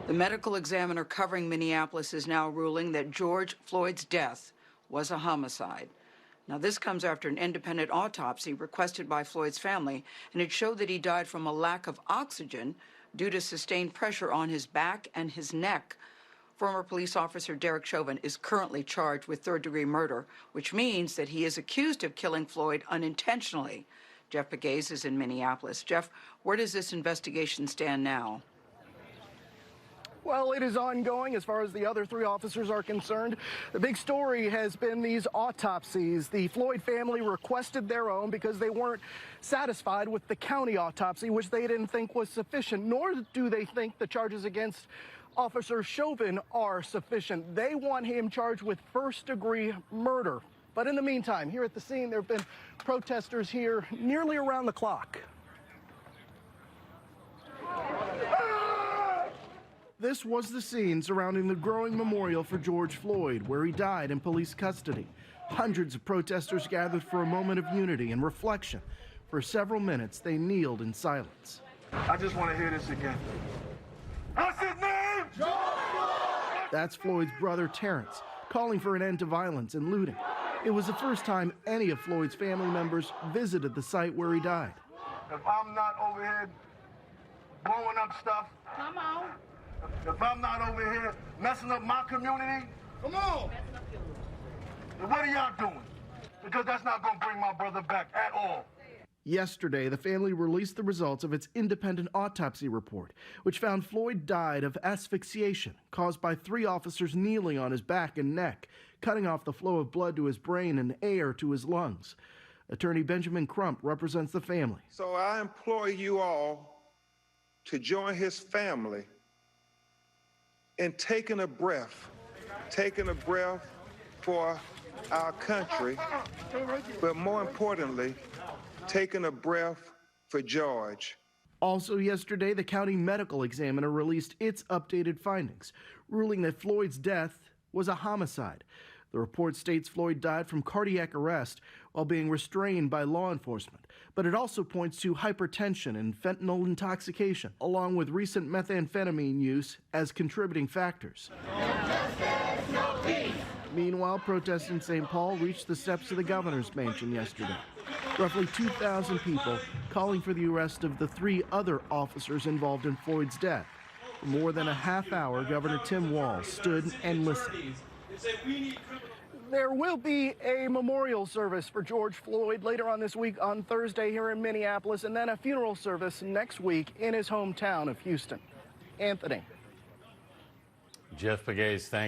The medical examiner covering Minneapolis is now ruling that George Floyd's death was a homicide. Now, this comes after an independent autopsy requested by Floyd's family, and it showed that he died from a lack of oxygen due to sustained pressure on his back and his neck. Former police officer Derek Chauvin is currently charged with third-degree murder, which means that he is accused of killing Floyd unintentionally. Jeff Pegues is in Minneapolis. Jeff, where does this investigation stand now? Well, it is ongoing as far as the other three officers are concerned. The big story has been these autopsies. The Floyd family requested their own because they weren't satisfied with the county autopsy, which they didn't think was sufficient, nor do they think the charges against Officer Chauvin are sufficient. They want him charged with first-degree murder. But in the meantime, here at the scene, there have been protesters here nearly around the clock. This was the scene surrounding the growing memorial for George Floyd, where he died in police custody. Hundreds of protesters gathered for a moment of unity and reflection. For several minutes, they kneeled in silence. I just want to hear this again. What's his name? George Floyd! That's Floyd's brother, Terrence, calling for an end to violence and looting. It was the first time any of Floyd's family members visited the site where he died. If I'm not over here blowing up stuff, come on. If I'm not over here messing up my community, come on. Then what are y'all doing? Because that's not going to bring my brother back at all. Yesterday, the family released the results of its independent autopsy report, which found Floyd died of asphyxiation caused by 3 officers kneeling on his back and neck, cutting off the flow of blood to his brain and air to his lungs. Attorney Benjamin Crump represents the family. So I implore you all to join his family in taking a breath for our country, but more importantly, taking a breath for George. Also yesterday, the county medical examiner released its updated findings, ruling that Floyd's death was a homicide. The report states Floyd died from cardiac arrest while being restrained by law enforcement, but it also points to hypertension and fentanyl intoxication, along with recent methamphetamine use as contributing factors. Meanwhile, protests in St. Paul reached the steps of the governor's mansion yesterday. Roughly 2,000 people calling for the arrest of the 3 other officers involved in Floyd's death. For more than a half hour, Governor Tim Walz stood and listened. There will be a memorial service for George Floyd later on this week on Thursday here in Minneapolis, and then a funeral service next week in his hometown of Houston. Anthony. Jeff Pegues, thank you.